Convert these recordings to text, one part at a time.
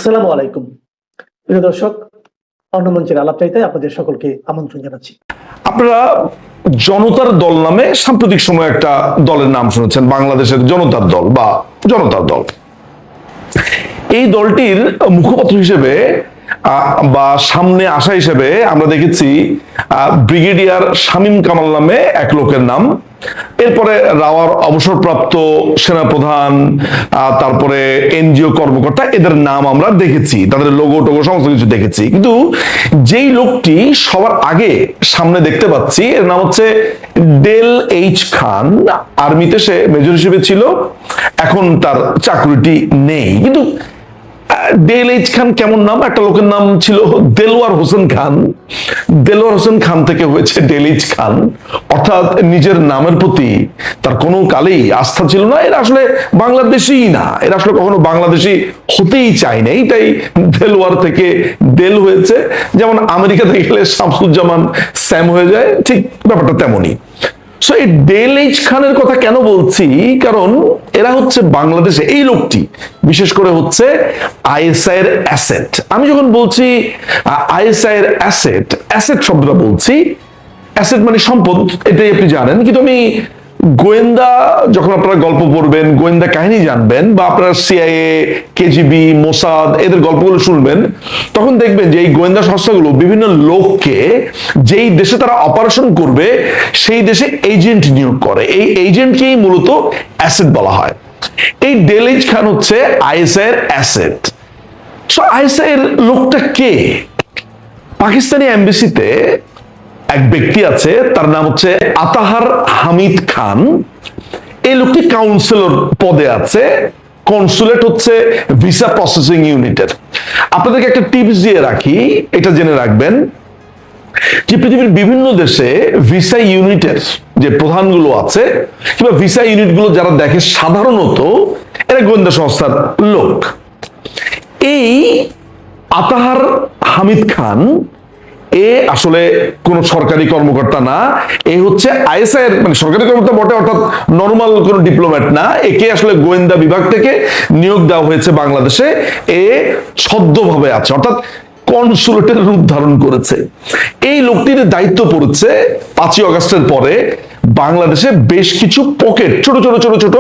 আসসালামু আলাইকুম প্রিয় দর্শক, অন্যমঞ্চের আলাপচাইতে আপনাদের সকলকে আমন্ত্রণ জানাচ্ছি। আপনারা জনতার দল নামে সাম্প্রতিক সময় একটা দলের নাম শুনেছেন, বাংলাদেশের জনতার দল বা জনতার দল। এই দলটির মুখপাত্র হিসেবে বা সামনে আসা হিসেবে আমরা দেখেছি ব্রিগেডিয়ার শামীম কামাল নামে এক লোকের নাম, এরপরে রাওয়ার অবসরপ্রাপ্ত সেনাপ্রধান, তারপরে এনজিও কর্মকর্তা, এদের নাম আমরা দেখেছি, তাদের লোগো টোগো সমস্ত কিছু দেখেছি। কিন্তু যেই লোকটি সবার আগে সামনে দেখতে পাচ্ছি এর নাম হচ্ছে ডেল এইচ খান। আর্মিতে সে মেজর হিসেবে ছিল, এখন তার চাকরিটি নেই। কিন্তু ডেল এইচ খান কেমন নাম? একটা লোকের নাম ছিল দেলোয়ার হোসেন খান, দেলোয়ার হোসেন খান থেকে হয়েছে ডেল এইচ খান, অর্থাৎ নিজের নামের প্রতি তার কোনো কালেই আস্থা ছিল না। এরা আসলে বাংলাদেশী না, এরা আসলে কখনো বাংলাদেশী হতেই চায় নাই, তাই দেলোয়ার থেকে ডেল হয়েছে। যেমন আমেরিকাতে গেলে শামসুজ্জামান স্যাম হয়ে যায়, ঠিক ব্যাপারটা তেমনই। সো এই ডেল এইচ খানের কথা কেন বলছি? কারণ এরা হচ্ছে বাংলাদেশে, এই লোকটি বিশেষ করে হচ্ছে আইএসআই এর অ্যাসেট। আমি যখন বলছি আইএসআই এর অ্যাসেট, অ্যাসেট শব্দটা বলছি, অ্যাসেট মানে সম্পদ, এটাই আপনি জানেন। কিন্তু আমি গোয়েন্দা, যখন আপনারা গল্প পড়বেন, গোয়েন্দা কাহিনী জানবেন, বা আপনারা সিআইএ, কেজিবি, মোসাদ এদের গল্পগুলো শুনবেন, তখন দেখবেন যে এই গোয়েন্দা সংস্থাগুলো বিভিন্ন লোককে যেই দেশে তারা অপারেশন করবে সেই দেশে এজেন্ট নিয়োগ করে। এই এজেন্টকেই মূলত অ্যাসেট বলা হয়। এই ডেল এইচ খান হচ্ছে আইএসআই এর অ্যাসেট। সো আইএসআই এর লোকটা কে? পাকিস্তানি এমবেসিতে এক ব্যক্তি আছে, তার নাম হচ্ছে আতাহার হামিদ খান। এই লোকটি কাউন্সিলর পদে আছে, কনসুলেট হচ্ছে ভিসা প্রসেসিং ইউনিটের। আপনাদেরকে একটা টিপস দিয়ে রাখি, এটা জেনে রাখবেন যে পৃথিবীর বিভিন্ন দেশে ভিসা ইউনিটের যে প্রধানগুলো আছে কিংবা ভিসা ইউনিটগুলো যারা দেখে, সাধারণত এরা গোয়েন্দা সংস্থার লোক। এই আতাহার হামিদ খান এ আসলে কোন সরকারি কর্মকর্তা না, এ হচ্ছে আইএসআই এর মানে সরকারি কর্মকর্তা বটে, অর্থাৎ নরমাল কোন ডিপ্লোম্যাট না। একে আসলে গোয়েন্দা বিভাগ থেকে নিয়োগ দেওয়া হয়েছে বাংলাদেশে। এ সদ্যভাবে আছে, অর্থাৎ কনসুলেটের রূপ ধারণ করেছে। এই লোকটির দায়িত্ব পড়েছে 5ই আগস্টের পরে বাংলাদেশে বেশ কিছু পকেট, ছোট ছোট ছোট ছোট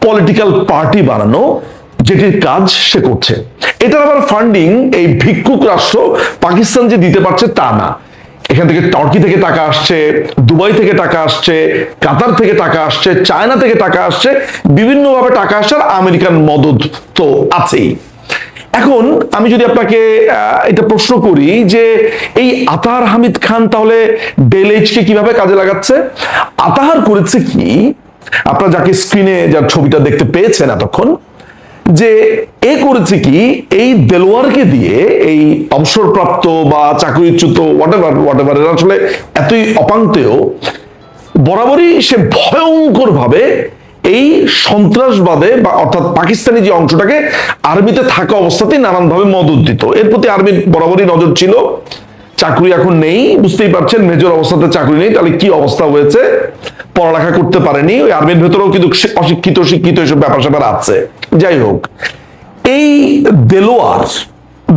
পলিটিক্যাল পার্টি বানানো, যেটির কাজ সে করছে। এটার আবার ফান্ডিং এই ভিক্ষুক রাষ্ট্র পাকিস্তান যে দিতে পারছে তা না। এখান থেকে টার্কি থেকে টাকা আসছে, দুবাই থেকে টাকা আসছে, কাতার থেকে টাকা আসছে, চায়না থেকে টাকা আসছে, বিভিন্নভাবে টাকা আসছে, আর আমেরিকান মদত তো আছেই। এখন আমি যদি আপনাকে এটা প্রশ্ন করি যে এই আতাহার হামিদ খান তাহলে ডেল এইচ কে কিভাবে কাজে লাগাচ্ছে? আতাহার করেছে কি, আপনারা যাকে স্ক্রিনে যার ছবিটা দেখতে পেয়েছেন এতক্ষণ, যে এ করেছে কি, এই দেলোয়ারকে দিয়ে, এই অবসরপ্রাপ্ত বা চাকরিচ্যুত হোয়াটএভার এর আসলে এতই অপাঙ্ক্তেয়, বরাবরই সে ভয়ঙ্কর ভাবে এই সন্ত্রাসবাদে বা অর্থাৎ পাকিস্তানি যে অংশটাকে আর্মিতে থাকা অবস্থাতেই নানানভাবে মদত দিত। এর প্রতি আর্মির বরাবরই নজর ছিল। চাকরি এখন নেই, বুঝতেই পারছেন, মেজর অবস্থাতে চাকরি নেই, তাহলে কি অবস্থা হয়েছে? পড়ালেখা করতে পারেনি, ওই আর্মির ভেতরেও কিন্তু অশিক্ষিত শিক্ষিত এসব ব্যাপার স্যাপার আছে। যাই হোক, এই দেলোয়ার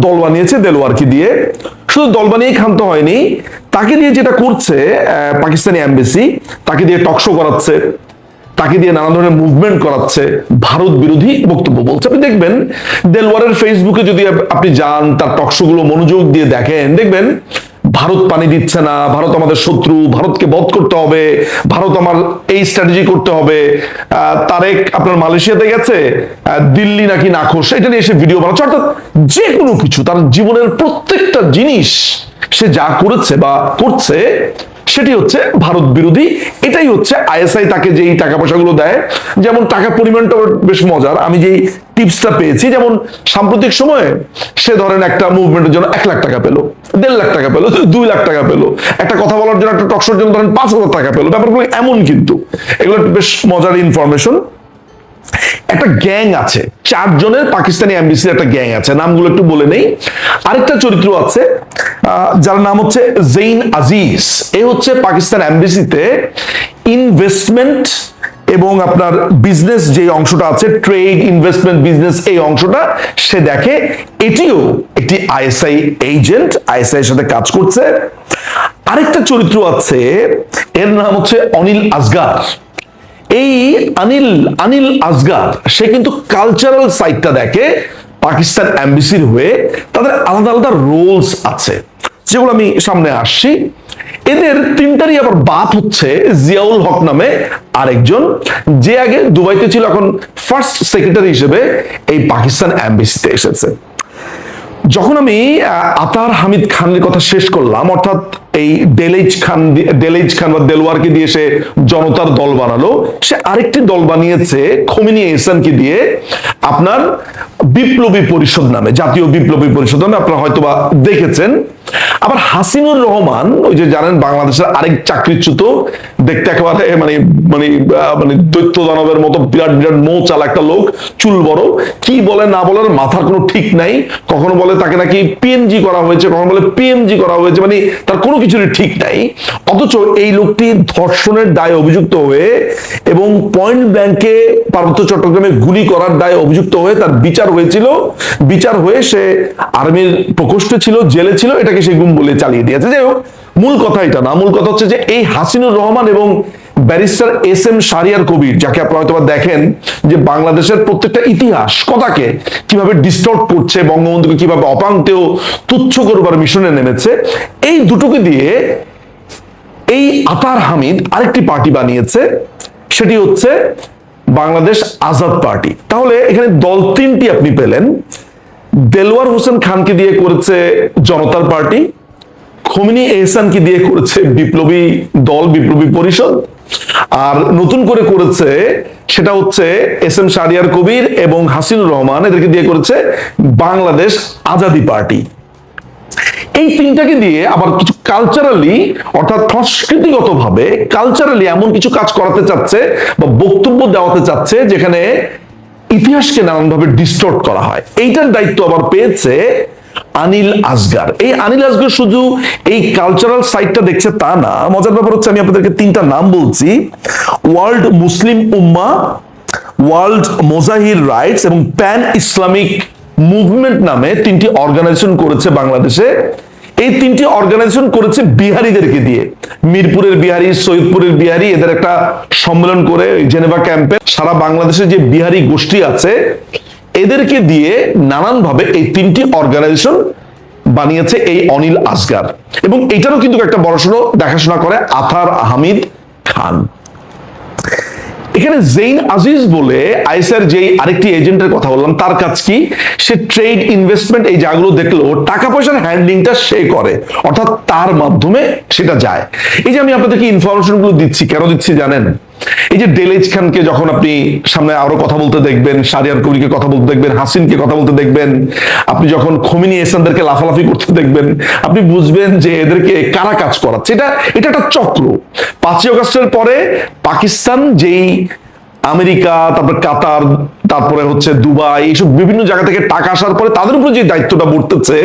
দল বানিয়েছে, দেলোয়ারকে দিয়ে শুধু দল বানিয়ে ক্ষান্ত হয়নি, তাকে দিয়ে যেটা করছে পাকিস্তানি এমবেসি, তাকে দিয়ে টকশো করাচ্ছে, তাকে দিয়ে নানা ধরনের মুভমেন্ট করাচ্ছে, ভারত বিরোধী বক্তব্য বলছে। আপনি দেখবেন দেলোয়ারের ফেসবুকে যদি আপনি যান, তার টকশোগুলো মনোযোগ দিয়ে দেখেন, দেখবেন ভারত পানি দিচ্ছে না, ভারত আমাদের শত্রু, ভারতকে বধ করতে হবে, ভারত আমার এই স্ট্র্যাটেজি করতে হবে। তারেক আপনার মালয়েশিয়াতে গেছে, দিল্লি নাকি নাখোশ, এটা নিয়ে এসে ভিডিও বানাচ্ছে। অর্থাৎ যে কোনো কিছু, তার জীবনের প্রত্যেকটা জিনিস সে যা করেছে বা করছে সেটি হচ্ছে ভারত বিরোধী। এটাই হচ্ছে আইএসআই তাকে যেই টাকা পয়সাগুলো দেয়। যেমন টাকার পরিমাণটা বেশ মজার, আমি যেই টিপসটা পেয়েছি, যেমন সাম্প্রতিক সময়ে সে ধরেন একটা মুভমেন্টের জন্য 1 লাখ টাকা পেলো, 1.5 লাখ টাকা পেলো, 2 লাখ টাকা পেলো, একটা কথা বলার জন্য, একটা টকশোর জন্য ধরেন 5,000 টাকা পেলো। ব্যাপারগুলো এমন, কিন্তু এগুলো বেশ মজার ইনফরমেশন। একটা গ্যাং আছে, 4 জনের পাকিস্তানি এমবিসির একটা গ্যাং আছে, নামগুলো একটু বলে নেই। আরেকটা চরিত্র আছে যার নাম হচ্ছে জেইন আজিজ। এ হচ্ছে পাকিস্তান এমবিসিতে ইনভেস্টমেন্ট এবং আপনার বিজনেস যে অংশটা আছে, ট্রেড, ইনভেস্টমেন্ট, বিজনেস, এই অংশটা সে দেখে। এটিও একটি আইএসআই এজেন্ট, আইএসআই এর সাথে কাজ করছে। আরেকটা চরিত্র আছে, এর নাম হচ্ছে অনিল আসগার। এই অনিল আসগার সে কিন্তু কালচারাল সাইডটা দেখে পাকিস্তান এমবিসির হয়ে। তাদের আলাদা আলাদা রোলস আছে, যেগুলো আমি সামনে আসছি। এদের তিনটারই আবার বাপ হচ্ছে জিয়াউল হক নামে আরেকজন, যে আগে দুবাইতে ছিল, এখন ফার্স্ট সেক্রেটারি হিসেবে এই পাকিস্তান এমবিসিতে এসেছে। যখন আমি আতার হামিদ খানের কথা শেষ করলাম, অর্থাৎ এই ডেলেজ খান বা দেলওয়ারকে দিয়ে সে জনতার দল বানালো, সে আরেকটি দল বানিয়েছে খোমেনি এহসানকে দিয়ে, আপনার বিপ্লবী পরিষদ নামে, জাতীয় বিপ্লবী পরিষদ নামে, আপনারা হয়তোবা দেখেছেন। আবার হাসিনুর রহমান, ওই যে জানেন বাংলাদেশের আরেক চাকরিচ্যুত, দেখতে একেবারে মানে মানে মানে দৈত্য দানবের মতো বিরাট বিরাট মৌচাল একটা লোক, চুল বড়, কি বলে না বলার মাথার কোনো ঠিক নাই। কখনো বলে তাকে নাকি পিএনজি করা হয়েছে, কখনো বলে পিএমজি করা হয়েছে, মানে তার কোনো কিছুরই ঠিক নাই। অথচ এই লোকটি ধর্ষণের দায়ে অভিযুক্ত হয়ে এবং পয়েন্ট ব্ল্যাঙ্কে পার্বত্য চট্টগ্রামে গুলি করার দায়ে অভিযুক্ত হয়ে তার বিচার হয়েছিল। বিচার হয়ে সে আর্মির প্রকোষ্ঠে ছিল, জেলে ছিল, এটাকে সে গুম বলে চালিয়ে দিয়েছে। যাই হোক, মূল কথা এটা না, মূল কথা হচ্ছে যে এই হাসিনুর রহমান এবং barrister S M Shahriar Kabir, যাকে আপনারা হয়তো দেখেন যে বাংলাদেশের প্রত্যেকটা ইতিহাস কথাকে কিভাবে ডিস্টর্ট করছে, বঙ্গবন্ধুকে কিভাবে অপাঙ্ক্তেয় তুচ্ছ করবার মিশনে নেমেছে, এই দুটোকে দিয়ে এই আতার হামিদ আরেকটি পার্টি বানিয়েছে, সেটি হচ্ছে বাংলাদেশ আজাদ পার্টি। তাহলে এখানে দল তিনটি আপনি পেলেন। দেলওয়ার হোসেন খানকে দিয়ে করেছে জনতার পার্টি, খোমেনি এহসানকে দিয়ে করেছে বিপ্লবী দল, বিপ্লবী পরিষদ, আর নতুন করে করেছে সেটা হচ্ছে এস এম শাহরিয়ার কবির এবং হাসিনুর রহমান, এদেরকে দিয়ে করেছে বাংলাদেশ আজাদি পার্টি। এই তিনটাকে দিয়ে আবার কিছু কালচারালি, অর্থাৎ সংস্কৃতিগত ভাবে কালচারালি এমন কিছু কাজ করাতে চাচ্ছে বা বক্তব্য দেওয়াতে চাচ্ছে যেখানে ইতিহাসকে নানানভাবে ডিস্টর্ট করা হয়। এইটার দায়িত্ব আবার পেয়েছে অনিল আসগার। এই অনিল আসগার শুধু এই কালচারাল সাইডটা দেখছে তা না, মজার ব্যাপার হচ্ছে আমি আপনাদেরকে তিনটা নাম বলছি। ওয়ার্ল্ড মুসলিম উম্মাহ, ওয়ার্ল্ড মোজাহির রাইটস এবং প্যান ইসলামিক মুভমেন্ট নামে তিনটি অর্গানাইজেশন করেছে বাংলাদেশে। এই তিনটি অর্গানাইজেশন করেছে বিহারিদেরকে দিয়ে, মিরপুরের বিহারি, সৈয়দপুরের বিহারি, এদের একটা সম্মেলন করে জেনেভা ক্যাম্পে সারা বাংলাদেশে যে বিহারি গোষ্ঠী আছে এদেরকে দিয়ে নানানভাবে এই তিনটি অর্গানাইজেশন বানিয়েছে এই অনিল আসগার। এবং এটারও কিন্তু একটা বড়সড় দেখাশোনা করে আতার হামিদ খান। এখানে জেইন আজিজ বলে আইএসআর যে আরেকটি এজেন্টের কথা বললাম, তার কাজ কি? সে ট্রেড, ইনভেস্টমেন্ট এই জায়গাগুলো দেখলো, টাকা পয়সার হ্যান্ডলিংটা সে করে, অর্থাৎ তার মাধ্যমে সেটা যায়। এই যে আমি আপনাদেরকে ইনফরমেশন গুলো দিচ্ছি, কেন দিচ্ছি জানেন? এই যে ডেলেজ খানকে যখন আপনি সামনে আরো কথা বলতে দেখবেন, শাহরিয়ার কবিরকে কথা বলতে দেখবেন, হাসিনকে কথা বলতে দেখবেন, আপনি যখন খোমেনি এহসানদেরকে লাফালাফি করতে দেখবেন, আপনি বুঝবেন যে এদেরকে কারা কাজ করাচ্ছে। এটা একটা চক্র। 5ই আগস্টের পরে পাকিস্তান যেই আমেরিকা, তারপর কাতার, তারপরে হচ্ছে দুবাই, এইসব বিভিন্ন জায়গা থেকে টাকা আসার পরে তাদের উপর যে দায়িত্বটা বর্তেছে,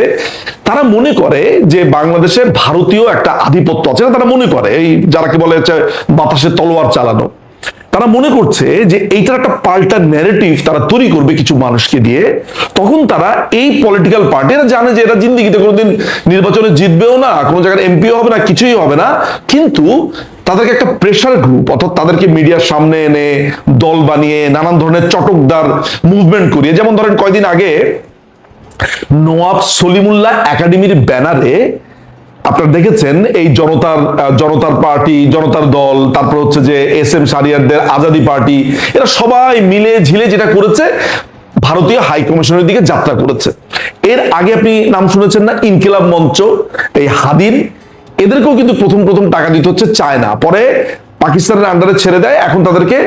তারা মনে করে যে বাংলাদেশে ভারতীয় একটা আধিপত্য আছে, তারা মনে করে, এই যারাকে বলে হচ্ছে বাতাসে তলোয়ার চালানো, তারা মনে করছে যে এইটার একটা পাল্টা ন্যারেটিভ তারা তৈরি করবে কিছু মানুষকে দিয়ে। তখন তারা এই পলিটিক্যাল পার্টি, এরা জানে যে এরা জিন্দিগিতে কোনোদিন নির্বাচনে জিতবেও না, কোনো জায়গায় এমপিও হবে না, কিছুই হবে না, কিন্তু তাদেরকে একটা প্রেশার গ্রুপ, অর্থাৎ তাদেরকে মিডিয়ার সামনে এনে দল বানিয়ে নানান ধরনের চটকদার মুভমেন্ট করিয়ে, যেমন ধরেন কয়দিন আগে নওয়াব সলিমুল্লাহ একাডেমির ব্যানারে আপনারা দেখেছেন এই জনতার পার্টি, জনতার দল, তারপর হচ্ছে যে এস এম শাহরিয়ারদের আজাদি পার্টি, এরা সবাই মিলে ঝিলে যেটা করেছে, ভারতীয় হাই কমিশনের দিকে যাত্রা করেছে। এর আগে আপনি নাম শুনেছেন না, ইনকিলাব মঞ্চ, এই হাদির, এদেরকেও কিন্তু প্রথম টাকা দিতে হচ্ছে চায়না, পরে পাকিস্তানের আন্ডারে ছেড়ে দেয়। এখন তাদেরকে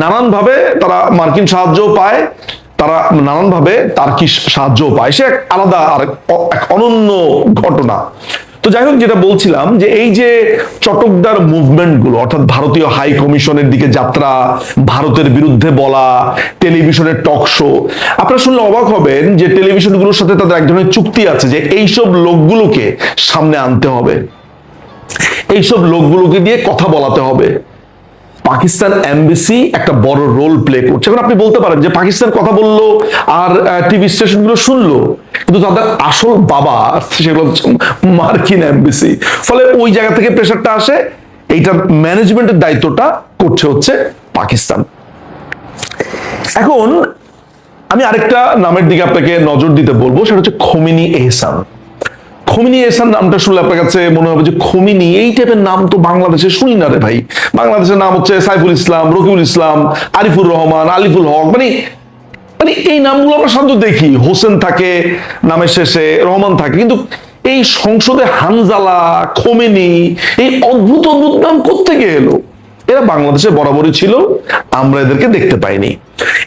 নানানভাবে তারা মার্কিন সাহায্য পায়, তারা নানানভাবে তার্কিশ সাহায্য পায়, সে এক আলাদা আর এক অনন্য ঘটনা। তো যাই হোক, যেটা বলছিলাম যে এই যে চটকদার মুভমেন্ট গুলো, অর্থাৎ ভারতীয় হাই কমিশনের দিকে যাত্রা, ভারতের বিরুদ্ধে বলা, টেলিভিশনের টক শো, আপনারা শুনলে অবাক হবেন যে টেলিভিশনগুলোর সাথে তাদের এক ধরনের চুক্তি আছে যে এইসব লোকগুলোকে সামনে আনতে হবে, এইসব লোকগুলোকে দিয়ে কথা বলাতে হবে। পাকিস্তান এমবেসি একটা বড় রোল প্লে করছে। এখন আপনি বলতে পারেন যে পাকিস্তান কথা বললো আর টিভি স্টেশনগুলো শুনলো, কিন্তু তাদের আসল বাবা সেগুলো হচ্ছে মার্কিন এমবেসি। ফলে ওই জায়গা থেকে প্রেশারটা আসে, এইটার ম্যানেজমেন্টের দায়িত্বটা করছে হচ্ছে পাকিস্তান। এখন আমি আরেকটা নামের দিকে আপনাকে নজর দিতে বলবো, সেটা হচ্ছে খোমেনি এহসান। খোমেনি এহসান নামটা শুনলে আপনার কাছে মনে হবে যে খোমেনি এই টাইপের নাম তো বাংলাদেশে শুনি না রে ভাই। বাংলাদেশের নাম হচ্ছে সাইফুল ইসলাম, রকিবুল ইসলাম, আরিফুর রহমান, আলিফুল হক, মানে মানে এই নামগুলো আমরা সাধারণত দেখি, হোসেন থাকে নামের শেষে, রহমান থাকে, কিন্তু এই সংসদে হানজালা, খোমেনি, এই অদ্ভুত অদ্ভুত নাম কোত্থেকে এলো? এরা বাংলাদেশে বরাবরই ছিল, আমরা এদেরকে দেখতে পাইনি।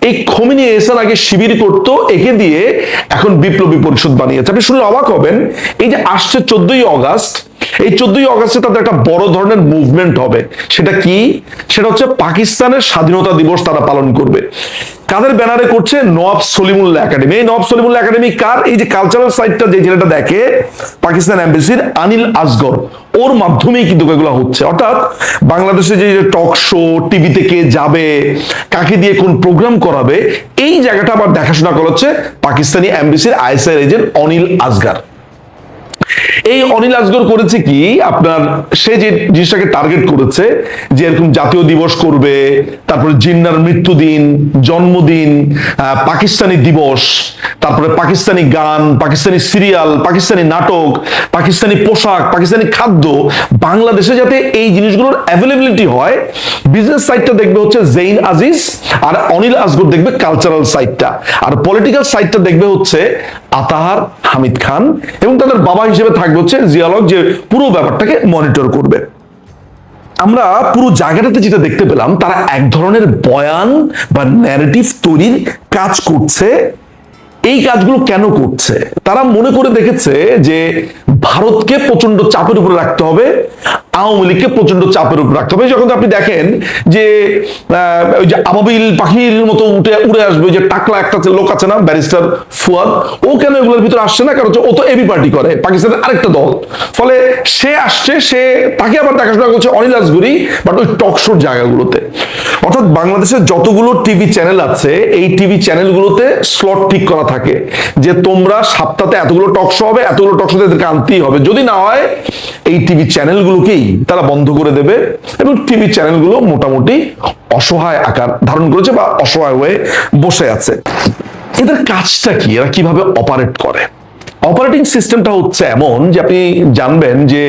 এই খোমেনি এহসান আগে শিবির করত, একে দিয়ে এখন বিপ্লবী পরিষদ বানিয়েছে। আপনি শুনলে অবাক হবেন, এই যে আসছে 14ই অগাস্ট, এই 14ই অগাস্টে তাদের একটা বড় ধরনের মুভমেন্ট হবে। সেটা কি? সেটা হচ্ছে পাকিস্তানের স্বাধীনতা দিবস তারা পালন করবে। কাদের ব্যানারে করছে? নওয়াব সলিমুল্লাহ একাডেমি। এই নওয়াব সলিমুল্লাহ একাডেমি কার? এই যে কালচারাল সাইটটা যে ছেলেটা দেখে পাকিস্তান এমবেসির, আনিল আসগর, ওর মাধ্যমেই কিন্তু এগুলো হচ্ছে। অর্থাৎ বাংলাদেশে যে টক শো, টিভিতে কে যাবে, কাকে দিয়ে কোন প্রোগ্রাম করাবে, এই জায়গাটা আবার দেখাশোনা করা হচ্ছে পাকিস্তানি এমবেসির আইএসআই এজেন্ট অনিল আসগর। এই অনিল আসগর করেছে কি, আপনার সে যে জিনিসটাকে টার্গেট করেছে যে এরকম জাতীয় দিবস করবে, তারপরে জিন্নার মৃত্যুদিন, জন্মদিন, পাকিস্তানি দিবস, তারপরে পাকিস্তানি গান, পাকিস্তানি সিরিয়াল, পাকিস্তানি নাটক, পাকিস্তানি পোশাক, পাকিস্তানি খাদ্য, বাংলাদেশে যাতে এই জিনিসগুলোর অ্যাভেলেবিলিটি হয়। বিজনেস সাইডটা দেখবে হচ্ছে জেইন আজিজ, আর অনিল আসগর দেখবে কালচারাল সাইডটা, আর পলিটিক্যাল সাইডটা দেখবে হচ্ছে আতাহার হামিদ খান, এবং তাদের বাবা হিসেবে থাকবে হচ্ছে জিয়ালক, যে পুরো ব্যাপারটাকে মনিটর করবে। আমরা পুরো জায়গাটাতে যেটা দেখতে পেলাম, তারা এক ধরনের বয়ান বা ন্যারেটিভ তৈরির কাজ করছে। এই কাজগুলো কেন করছে? তারা মনে করে দেখেছে যে ভারতকে প্রচন্ড চাপের উপরে রাখতে হবে, আওয়ামী লীগকে প্রচন্ড চাপের উপরে রাখতে হবে। যখন আপনি দেখেন যে ওই যে আবাবিল পাখির মতো উড়ে আসবে, যে টাকলা একটা লোক আছে না, ব্যারিস্টার ফুয়াদ, ও কেন এগুলোর ভিতরে আসছে না? কারণ ও তো এবি পার্টি করে, পাকিস্তানের আরেকটা দল। ফলে সে আসছে, সে তাকে আবার দেখাশোনা করছে অনিল আসগরি, বাট ওই টক শোর জায়গাগুলোতে। অর্থাৎ বাংলাদেশের যতগুলো টিভি চ্যানেল আছে, এই টিভি চ্যানেলগুলোতে স্লট ঠিক করা থাকে যে তোমরা সপ্তাহে এতগুলো টক শো হবে, এতগুলো টক শোতে এদেরকে আনতেই হবে। যদি না হয় এই টিভি চ্যানেলগুলোকেই তারা বন্ধ করে দেবে, এবং টিভি চ্যানেলগুলো মোটামুটি অসহায় আকার ধারণ করেছে বা অসহায় হয়ে বসে আছে। এদের কাজটা কি? এরা কিভাবে অপারেট করে? অপারেটিং সিস্টেমটা হচ্ছে এমন যে আপনি জানবেন যে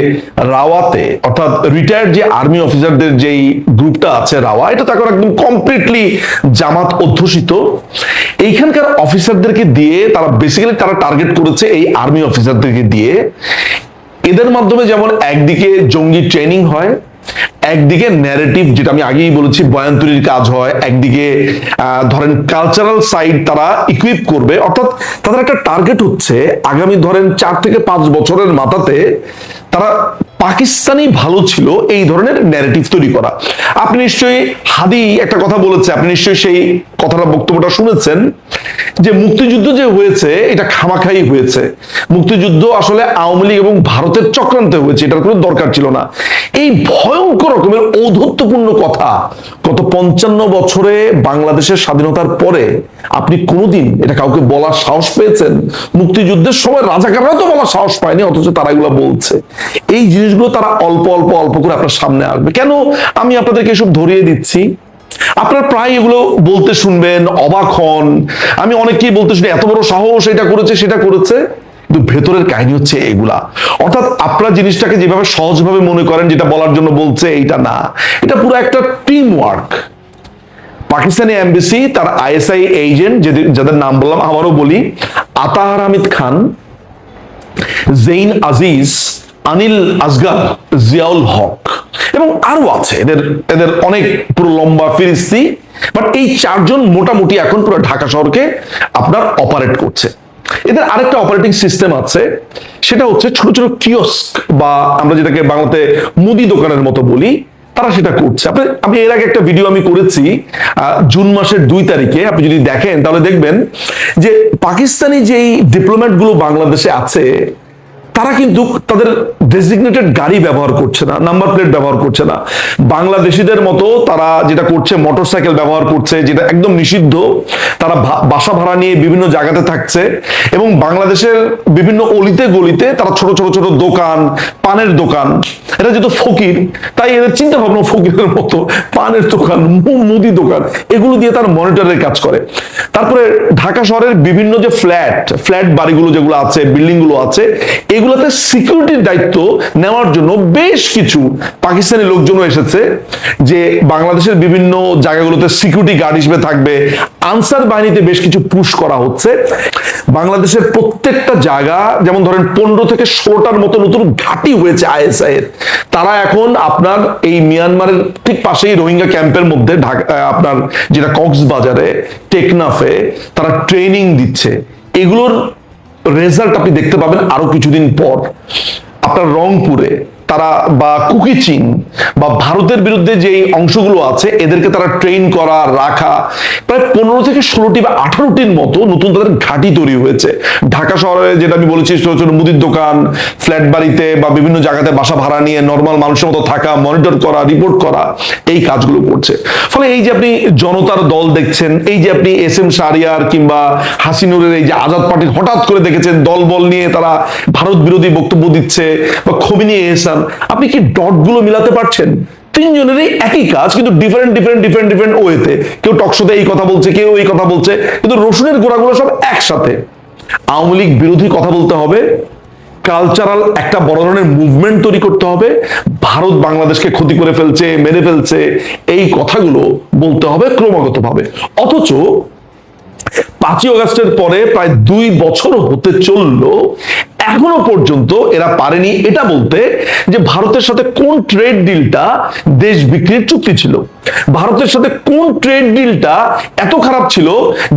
রাওয়াতে, অর্থাৎ রিটায়ার্ড যে আর্মি অফিসারদের যেই গ্রুপটা আছে রাওয়া, এটা তো এখন একদম কমপ্লিটলি জামাত অধ্যুষিত। এইখানকার অফিসারদেরকে দিয়ে তারা বেসিক্যালি তারা টার্গেট করেছে এই আর্মি অফিসারদেরকে দিয়ে। এদের মাধ্যমে যেমন একদিকে জঙ্গি ট্রেনিং হয়, একদিকে ন্যারেটিভ, যেটা আমি আগেই বলেছি, বয়ান তৈরির কাজ হয়, একদিকে ধরেন কালচারাল সাইড তারা ইকুইপ করবে। অর্থাৎ তাদের একটা টার্গেট হচ্ছে আগামী ধরেন 4 থেকে 5 বছরের মাথাতে তারা পাকিস্তানি ভালো ছিল এই ধরনের ন্যারেটিভ তৈরি করা। আপনি নিশ্চয়ই হাদি একটা কথা বলেছে, আপনি নিশ্চয়ই সেই কথাটা, বক্তব্যটা শুনেছেন যে মুক্তিযুদ্ধ যে হয়েছে এটা খামাখাই হয়েছে, মুক্তিযুদ্ধ আসলে আওয়ামী লীগ এবং ভারতের চক্রান্তে হয়েছে, এটার কোনো দরকার ছিল না। এই ভয়ঙ্কর রকমের ঔদ্ধত্যপূর্ণ কথা গত 55 বছরে বাংলাদেশের স্বাধীনতার পরে আপনি কোনোদিন এটা কাউকে বলার সাহস পেয়েছেন? মুক্তিযুদ্ধের সময় রাজাকাররা তো বলার সাহস পায়নি, অথচ তারা এগুলো বলছে। এই জিনিসগুলো তারা অল্প অল্প অল্প করে আপনার সামনে আসবে। কেন আমি আপনাদেরকে এসব ধরিয়ে দিচ্ছি? আপনারা প্রায় এগুলো বলতে শুনবেন, অবাক হন। আমি অনেককেই বলতে শুনি এত বড় সাহস, এটা করেছে সেটা করেছে, কিন্তু ভেতরের কাহিনী হচ্ছে এগুলা। অর্থাৎ আপনারা জিনিসটাকে যেভাবে সহজভাবে মনে করেন, যেটা বলার জন্য বলছে, এইটা না, এটা পুরো একটা টিম ওয়ার্ক। পাকিস্তানি এমবেসি তার আইএসআই এজেন্ট, যাদের নাম বললাম, আবারও বলি, আতাহার হামিদ খান, জেইন আজিজ, আনিল আসগর, জিয়াউল হক, এবং আরো আছে, এদের অনেক পুরো লম্বা ফিরিস্তি। বাট এই 4 জন মোটামুটি এখন পুরো ঢাকা শহরকে আপনার অপারেট করছে। এদের আরেকটা অপারেটিং সিস্টেম আছে, সেটা হচ্ছে ছোট ছোট কিওস্ক, বা আমরা যেটাকে বাংলাতে মুদি দোকানের মতো বলি, তারা সেটা করছে। আপনি এর আগে একটা ভিডিও আমি করেছি জুন মাসের 2 তারিখে, আপনি যদি দেখেন তাহলে দেখবেন যে পাকিস্তানি যেই ডিপ্লোম্যাট গুলো বাংলাদেশে আছে, তারা কিন্তু তাদের ডেজিগনেটেড গাড়ি ব্যবহার করছে না, নাম্বার প্লেট ব্যবহার করছে না। বাংলাদেশিদের মতো তারা যেটা করছে, মোটরসাইকেল ব্যবহার করছে, যেটা একদম নিষিদ্ধ। তারা বাসা ভাড়া নিয়ে বিভিন্ন জায়গাতে থাকছে এবং বাংলাদেশের বিভিন্ন অলিতে গলিতে তারা ছোট ছোট ছোট দোকান, পানের দোকান, এটা যেহেতু ফকির তাই এদের চিন্তা ভাবনা ফকিরের মতো, পানের দোকান, মুদি দোকান, এগুলো দিয়ে তারা মনিটরের কাজ করে। তারপরে ঢাকা শহরের বিভিন্ন যে ফ্ল্যাট বাড়িগুলো যেগুলো আছে, বিল্ডিং গুলো আছে, এগুলোতে সিকিউরিটির দায়িত্ব নেওয়ার জন্য বেশ কিছু পাকিস্তানি লোকজনও এসেছে, যে বাংলাদেশের বিভিন্ন জায়গাগুলোতে সিকিউরিটি গার্ড হিসেবে থাকবে। আনসার বাহিনীতে বেশ কিছু পুশ করা হচ্ছে। বাংলাদেশের প্রত্যেকটা জায়গা, যেমন ধরেন 15 থেকে 16টার মতো নতুন ঘাঁটি হয়েছে আইএসআই এর। তারা এখন আপনার এই মিয়ানমারের ঠিক পাশেই রোহিঙ্গা ক্যাম্পের মধ্যে আপনার যেটা কক্সবাজারে, টেকনাফে তারা ট্রেনিং দিচ্ছে। এগুলোর রেজাল্ট আপনি দেখতে পাবেন আরো কিছুদিন পর। আপনার রংপুরে তারা, বা কুকিচিং বা ভারতের বিরুদ্ধে যে অংশগুলো আছে, এদেরকে তারা ট্রেন করা, রাখা, প্রায় 15 থেকে 16টি বা 18টির মতো নতুন তাদের ঘাঁটি তৈরি হয়েছে। ঢাকা শহরে যেটা আমি বলেছি, ছোট ছোট মুদির দোকান, ফ্ল্যাট বাড়িতে বা বিভিন্ন জায়গাতে বাসা ভাড়া নিয়ে নর্মাল মানুষের মতো থাকা, মনিটর করা, রিপোর্ট করা, এই কাজগুলো করছে। ফলে এই যে আপনি জনতার দল দেখছেন, এই যে আপনি SM শাহরিয়ার কিংবা হাসিনুরের এই যে আজাদ পার্টি হঠাৎ করে দেখেছেন দলবল নিয়ে তারা ভারত বিরোধী বক্তব্য দিচ্ছে, বা খমিনি এহসান, আপনি কি ডটগুলো মিলাতে পারছেন? তিনজনেরই একই কাজ, কিন্তু ডিফারেন্ট ওয়েতে। কেউ টকশোতে এই কথা বলছে, কেউ এই কথা বলছে, কিন্তু রসুনের গোড়াগুলো সব একসাথে। আওয়ামী লীগ বিরোধী কথা বলতে হবে, কালচারাল একটা বড় ধরনের মুভমেন্ট তৈরি করতে হবে, ভারত বাংলাদেশকে ক্ষতি করে ফেলছে, মেরে ফেলছে, এই কথাগুলো বলতে হবে ক্রমাগতভাবে। অথচ 5ই আগস্টের পরে প্রায় 2 বছর হতে চললো, এখনো পর্যন্ত এরা পারেনি এটা বলতে যে ভারতের সাথে কোন ট্রেড ডিলটা দেশ বিক্রির চুক্তি ছিল, ভারতের সাথে কোন ট্রেড ডিলটা এত খারাপ ছিল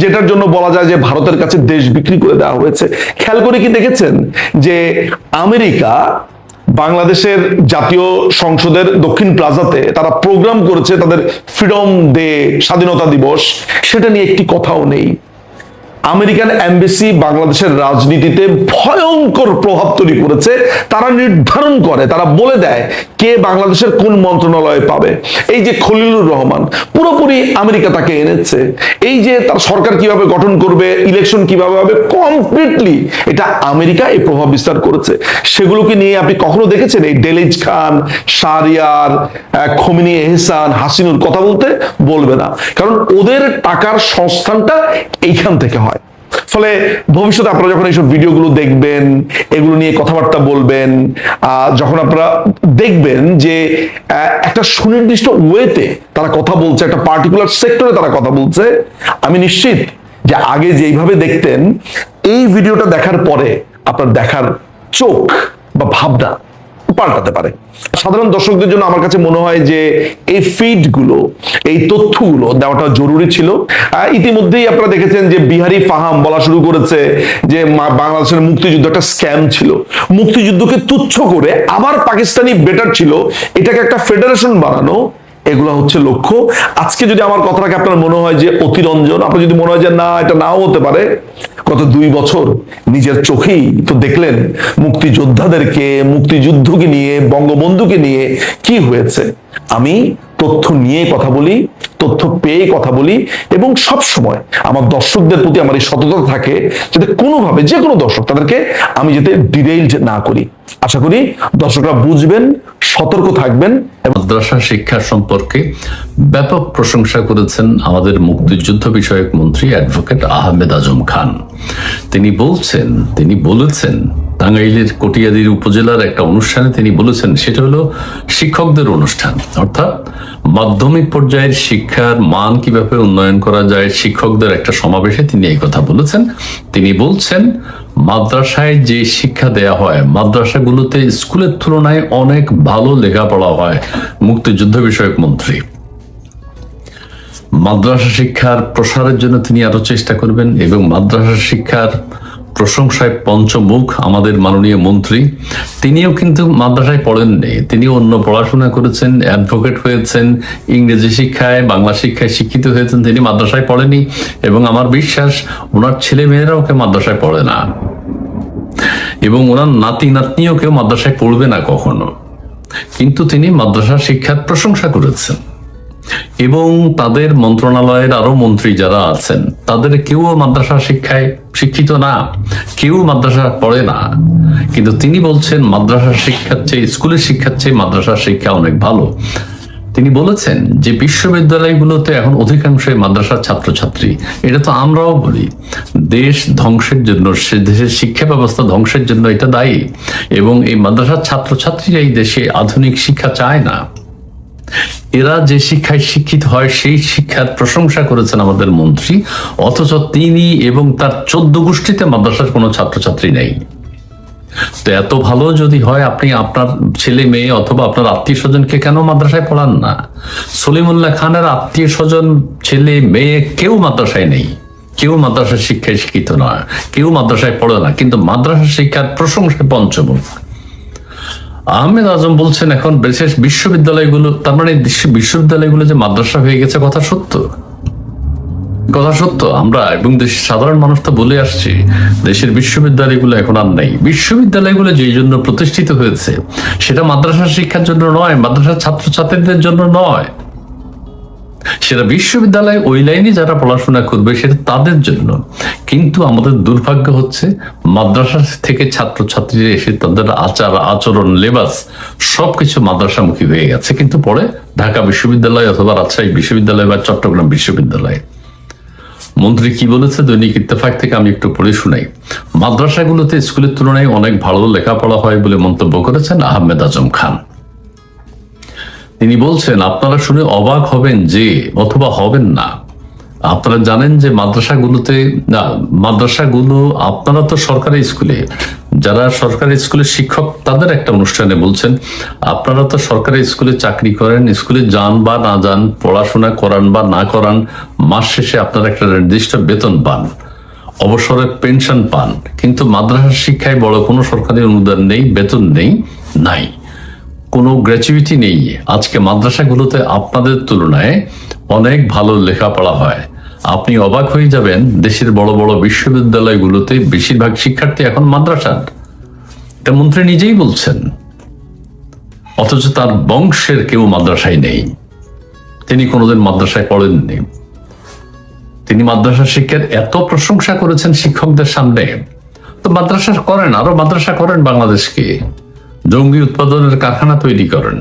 যেটার জন্য বলা যায় যে ভারতের কাছে দেশ বিক্রি করে দেওয়া হয়েছে। খেয়াল করে কি দেখেছেন যে আমেরিকা বাংলাদেশের জাতীয় সংসদের দক্ষিণ প্লাজাতে তারা প্রোগ্রাম করেছে তাদের ফ্রিডম ডে, স্বাধীনতা দিবস, সেটা নিয়ে একটি কথাও নেই। আমেরিকান এমবেসি বাংলাদেশের রাজনীতিতে ভয়ঙ্কর প্রভাব তৈরি করেছে। তারা নির্ধারণ করে, তারা বলে দেয় কে বাংলাদেশের কোন মন্ত্রণালয়ে পাবে। এই যে খলিলুর রহমান, পুরোপুরি আমেরিকা তাকে এনেছে। এই যে তার সরকার কিভাবে গঠন করবে, ইলেকশন কিভাবে হবে, কমপ্লিটলি এটা আমেরিকা এই প্রভাব বিস্তার করেছে। সেগুলোকে নিয়ে আপনি কখনো দেখেছেন এই ডেলিজ খান, শাহরিয়ার, খমিনি এহসান, হাসিনুর কথা বলবে না, কারণ ওদের টাকার সংস্থানটা এইখান থেকে হয়। ফলে ভবিষ্যতে আপনারা যখন এইসব ভিডিওগুলো দেখবেন, এগুলো নিয়ে কথাবার্তা বলবেন, যখন আপনারা দেখবেন যে একটা সুনির্দিষ্ট ওয়েতে তারা কথা বলছে, একটা পার্টিকুলার সেক্টরে তারা কথা বলছে, আমি নিশ্চিত যে আগে যেইভাবে দেখতেন, এই ভিডিওটা দেখার পরে আপনার দেখার চোখ বা ভাবনা পাল্টাতে পারে। সাধারণ দর্শকদের জন্য আমার কাছে মনে হয় যে এই ফিডগুলো, এই তথ্যগুলো দেওয়াটা জরুরি ছিল। ইতিমধ্যেই আপনারা দেখেছেন যে বিহারি ফাহাম বলা শুরু করেছে যে বাংলাদেশের মুক্তিযুদ্ধ একটা স্ক্যাম ছিল, মুক্তিযুদ্ধকে তুচ্ছ করে আবার পাকিস্তানি বেটার ছিল, এটাকে একটা ফেডারেশন বানানো, এগুলো হচ্ছে লক্ষ্য। আজকে যদি আমার কথাটাকে আপনার মনে হয় যে অতিরঞ্জন, আপনার যদি মনে হয় যে না এটা নাও হতে পারে, গত 2 বছর নিজের চোখেই তো দেখলেন মুক্তিযোদ্ধাদেরকে, মুক্তিযুদ্ধকে নিয়ে, বঙ্গবন্ধুকে নিয়ে কি হয়েছে। আমি তথ্য নিয়ে কথা বলি, তথ্য পেয়ে কথা বলি, এবং সব সময় আমার দর্শকদের প্রতি আমার এই সততা থাকে যাতে কোনোভাবে, যে কোনো দর্শক, তাদেরকে আমি যাতে ডিরেইলড না করি। আশা করি দর্শকরা বুঝবেন, সতর্ক থাকবেন। মাদ্রাসা শিক্ষা সম্পর্কে ব্যাপক প্রশংসা করেছেন আমাদের মুক্তিযুদ্ধ বিষয়ক মন্ত্রী অ্যাডভোকেট আহমেদ আজম খান। তিনি বলেছেন টাঙ্গাইলের কটিয়াদীর উপজেলার একটা অনুষ্ঠানে তিনি বলেছেন, সেটা হলো শিক্ষকদের অনুষ্ঠান, অর্থাৎ মাধ্যমিক পর্যায়ের শিক্ষার মান কিভাবে উন্নয়ন করা যায়, শিক্ষকদের একটা সমাবেশে তিনি এই কথা বলেছেন। তিনি বলছেন মাদ্রাসায় যে শিক্ষা দেয়া হয়, মাদ্রাসাগুলোতে স্কুলের তুলনায় অনেক ভালো লেখাপড়া হয়। মুক্তিযুদ্ধ বিষয়ক মন্ত্রী মাদ্রাসা শিক্ষার প্রসারের জন্য তিনি আরো চেষ্টা করবেন, এবং মাদ্রাসা শিক্ষার প্রশংসায় পঞ্চমুখ আমাদের মাননীয় মন্ত্রী। তিনিও কিন্তু মাদ্রাসায় পড়েননি, তিনি অন্য পড়াশোনা করেছেন, অ্যাডভোকেট হয়েছেন, ইংরেজি শিক্ষায়, বাংলা শিক্ষায় শিক্ষিত হয়েছেন, তিনি মাদ্রাসায় পড়েনি, এবং আমার বিশ্বাস ওনার ছেলে মেয়েরা ওকে মাদ্রাসায় পড়ে না। এবং ওনার নাতি নাতনিও কেউ মাদ্রাসায় পড়বে না কখনো, কিন্তু তিনি মাদ্রাসা শিক্ষার প্রশংসা করেছেন। এবং তাদের মন্ত্রণালয়ের আরো মন্ত্রী যারা আছেন তাদের কেউ মাদ্রাসা শিক্ষায় শিক্ষিত না, কেউ মাদ্রাসা পড়ে না, কিন্তু তিনি বলছেন মাদ্রাসা শিক্ষার চেয়ে, স্কুলের শিক্ষার চেয়ে মাদ্রাসা শিক্ষা অনেক ভালো। তিনি বলেছেন যে বিশ্ববিদ্যালয়গুলোতে এখন অধিকাংশই মাদ্রাসার ছাত্রছাত্রী। এটা তো আমরাও বলি, দেশ ধ্বংসের জন্য, সে দেশের শিক্ষা ব্যবস্থা ধ্বংসের জন্য এটা দায়ী। এবং এই মাদ্রাসার ছাত্রছাত্রীরা এই দেশে আধুনিক শিক্ষা চায় না। এরা যে শিক্ষায় শিক্ষিত হয় সেই শিক্ষার প্রশংসা করেছেন আমাদের মন্ত্রী, অথচ তিনি এবং তার 14 গোষ্ঠীতে মাদ্রাসার কোনো ছাত্রছাত্রী নেই। তো এত ভালো যদি হয়, আপনি আপনার ছেলে মেয়ে অথবা আপনার আত্মীয় স্বজনকে কেন মাদ্রাসায় পড়ান না? সলিমুল্লাহ খানের আত্মীয় স্বজন, ছেলে মেয়ে কেউ মাদ্রাসায় নেই, কেউ মাদ্রাসার শিক্ষায় শিক্ষিত নয়, কেউ মাদ্রাসায় পড়ে না, কিন্তু মাদ্রাসা শিক্ষার প্রশংসায় পঞ্চমুখ। আহমেদ আজম বলছেন এখন বিশেষ বিশ্ববিদ্যালয়গুলো, তার মানে বিশ্ববিদ্যালয়গুলো যে মাদ্রাসা হয়ে গেছে, কথা সত্য, কথা সত্য। আমরা এবং দেশের সাধারণ মানুষ তো বলে আসছি দেশের বিশ্ববিদ্যালয়গুলো এখন আর নেই। বিশ্ববিদ্যালয়গুলো যেই জন্য প্রতিষ্ঠিত হয়েছে সেটা মাদ্রাসা শিক্ষার জন্য নয়, মাদ্রাসার ছাত্রছাত্রীদের জন্য নয়, সেটা বিশ্ববিদ্যালয় ওই লাইনে যারা পড়াশোনা করবে সেটা তাদের জন্য। কিন্তু আমাদের দুর্ভাগ্য হচ্ছে মাদ্রাসা থেকে ছাত্রছাত্রীরা এসে তাদের আচার আচরণ, লেবাস সবকিছু মাদ্রাসামুখী হয়ে গেছে, কিন্তু পরে ঢাকা বিশ্ববিদ্যালয় অথবা রাজশাহী বিশ্ববিদ্যালয় বা চট্টগ্রাম বিশ্ববিদ্যালয়। মন্ত্রী কি বলেছে দৈনিক ইত্তেফাক থেকে আমি একটু পড়ে শোনাই। মাদ্রাসাগুলোতে স্কুলের তুলনায় অনেক ভালো লেখাপড়া হয় বলে মন্তব্য করেছেন আহমেদ আজম খান। তিনি বলছেন, আপনারা শুনে অবাক হবেন যে, অথবা হবেন না, আপনারা জানেন যে মাদ্রাসাগুলো আপনারা তো সরকারি স্কুলে, যারা সরকারি স্কুলের শিক্ষক তাদের একটা অনুষ্ঠানে বলছেন, আপনারা তো সরকারি স্কুলে চাকরি করেন, স্কুলে যান বা না যান, পড়াশোনা করান বা না করান, মাস শেষে আপনারা একটা নির্দিষ্ট বেতন পান, অবসরের পেনশন পান। কিন্তু মাদ্রাসার শিক্ষায় বড় কোনো সরকারি অনুদান নেই, বেতন নেই, নাই কোনো গ্র্যাচুইটি নেই। আজকে মাদ্রাসাগুলোতে আপনাদের তুলনায় অনেক ভালো লেখাপড়া হয়। আপনি অবাক হয়ে যাবেন, দেশের বড় বড় বিশ্ববিদ্যালয়গুলোতে বেশিরভাগ শিক্ষার্থী এখন মাদ্রাসার। এটা মন্ত্রী নিজেই বলছেন, অথচ তার বংশের কেউ মাদ্রাসায় নেই, তিনি কোনোদিন মাদ্রাসায় পড়েননি। তিনি মাদ্রাসা শিক্ষার এত প্রশংসা করেছেন শিক্ষকদের সামনে। তো মাদ্রাসা করেন, আরো মাদ্রাসা করেন, বাংলাদেশকে জঙ্গি উৎপাদনের কারখানা তৈরি করেন।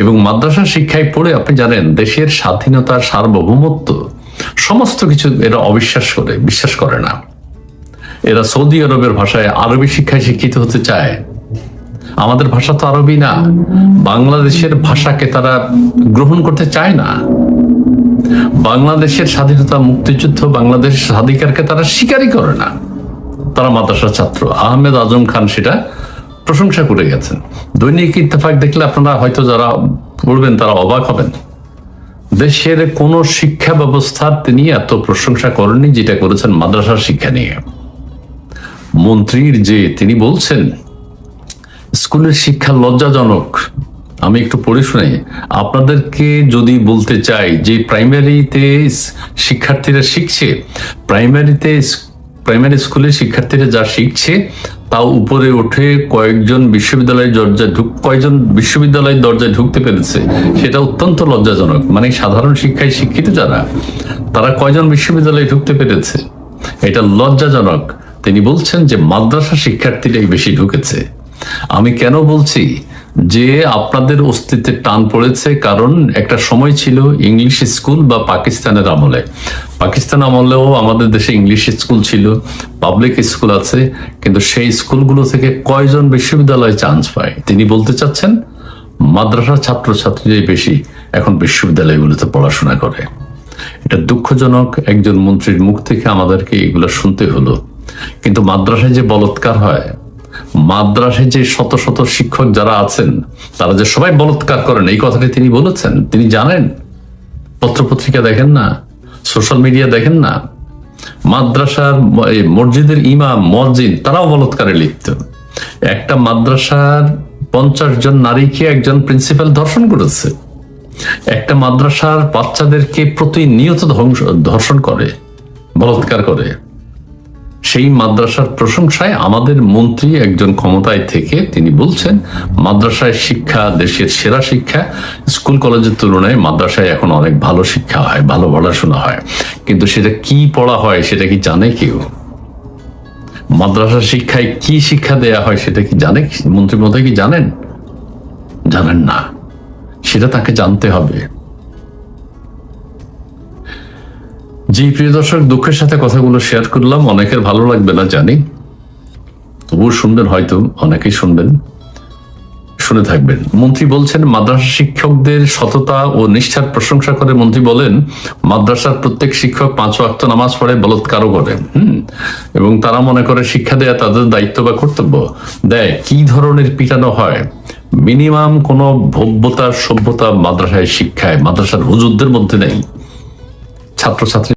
এবং মাদ্রাসা শিক্ষায় পড়ে আপনি জানেন দেশের স্বাধীনতা, সার্বভৌমত্ব সমস্ত কিছু এরা অবিশ্বাস করে, বিশ্বাস করে না। এরা সৌদি আরবের ভাষায়, আরবি শিক্ষায় শিক্ষিত হতে চায়। আমাদের ভাষা তো আরবি না, বাংলাদেশের ভাষাকে তারা গ্রহণ করতে চায় না। বাংলাদেশের স্বাধীনতা, মুক্তিযুদ্ধ, বাংলাদেশের স্বাধিকারকে তারা স্বীকারই করে না। তারা মাদ্রাসার ছাত্র। আহমেদ আজম খান সেটা প্রশংসা করে গেছেন। দৈনিক ইত্তেফাক দেখলে আপনারা হয়তো যারা পড়বেন তারা অবাক হবেন। দেশের কোন শিক্ষা ব্যবস্থার তিনি এত প্রশংসা করেননি যেটা করেছেন মাদ্রাসার শিক্ষা নিয়ে। মন্ত্রীর যে তিনি বলছেন স্কুলের শিক্ষা লজ্জাজনক, আমি একটু পড়ে শুনাই আপনাদেরকে। যদি বলতে চাই যে প্রাইমারিতে শিক্ষার্থীরা শিখছে, প্রাইমারি স্কুলে শিক্ষার্থীরা যা শিখছে তাও উপরে উঠে কয়েকজন বিশ্ববিদ্যালয়ের দরজায় ঢুকতে পেরেছে, সেটা অত্যন্ত লজ্জাজনক। মানে সাধারণ শিক্ষায় শিক্ষিত যারা, তারা কয়জন বিশ্ববিদ্যালয়ে ঢুকতে পেরেছে, এটা লজ্জাজনক। তিনি বলছেন যে মাদ্রাসা শিক্ষার্থীরাই বেশি ঢুকেছে। আমি কেন বলছি যে আপনাদের অস্তিত্বে টান পড়েছে, কারণ একটা সময় ছিল ইংলিশ স্কুল বা পাকিস্তানের আমলে, পাকিস্তান আমলেও আমাদের দেশে ইংলিশ স্কুল ছিল, পাবলিক স্কুল আছে, কিন্তু সেই স্কুলগুলো থেকে কয়জন বিশ্ববিদ্যালয়ে চান্স পায়? তিনি বলতে চাচ্ছেন মাদ্রাসা ছাত্রছাত্রীরাই বেশি এখন বিশ্ববিদ্যালয়গুলোতে পড়াশোনা করে। এটা দুঃখজনক, একজন মন্ত্রীর মুখ থেকে আমাদেরকে এগুলো শুনতে হলো। কিন্তু মাদ্রাসায় যে বলৎকার হয়, মাদ্রাসায় যে শত শত শিক্ষক যারা আছেন তারা যে সবাই বলৎকার করেন, এই কথাটি তিনি বলেছেন। তিনি জানেন, পত্রপত্রিকা দেখেন না, সোশ্যাল মিডিয়া দেখেন না, মাদ্রাসার মসজিদের ইমাম, মুয়াজ্জিন তারাও বলৎকারে লিপ্ত। একটা মাদ্রাসার 50 জন নারীকে একজন প্রিন্সিপাল ধর্ষণ করেছে। একটা মাদ্রাসার বাচ্চাদেরকে প্রতিনিয়ত ধর্ষণ করে, বলৎকার করে। সেই মাদ্রাসার প্রশংসায় আমাদের মন্ত্রী একজন ক্ষমতায় থেকে তিনি বলছেন মাদ্রাসায় শিক্ষা দেশের সেরা শিক্ষা, স্কুল কলেজের তুলনায় মাদ্রাসায় এখন অনেক ভালো শিক্ষা হয়, ভালো পড়াশোনা হয়। কিন্তু সেটা কি পড়া হয় সেটা কি জানে কেউ? মাদ্রাসা শিক্ষায় কি শিক্ষা দেয়া হয় সেটা কি জানে মন্ত্রী মহোদয়? কি জানেন? জানেন না, সেটা তাকে জানতে হবে। জি প্রিয় দর্শক, দুঃখের সাথে কথাগুলো শেয়ার করলাম, অনেকের ভালো লাগবে না জানি, তবুও শুনবেন, হয়তো অনেকেই শুনবেন, শুনে থাকবেন। মন্ত্রী বলছেন মাদ্রাসা শিক্ষকদের সততা ও নিষ্ঠার প্রশংসা করে মন্ত্রী বলেন মাদ্রাসার প্রত্যেক শিক্ষক 5 ওয়াক্ত নামাজ পড়ে, বলাৎকারও করে, এবং তারা মনে করে শিক্ষা দেয়া তাদের দায়িত্ব বা কর্তব্য। দেয় কি ধরনের পিটানো হয়, মিনিমাম কোন ভব্যতা সভ্যতা মাদ্রাসায় শিক্ষায় মাদ্রাসার হুজুরদের মধ্যে নেই। ছাত্রছাত্রী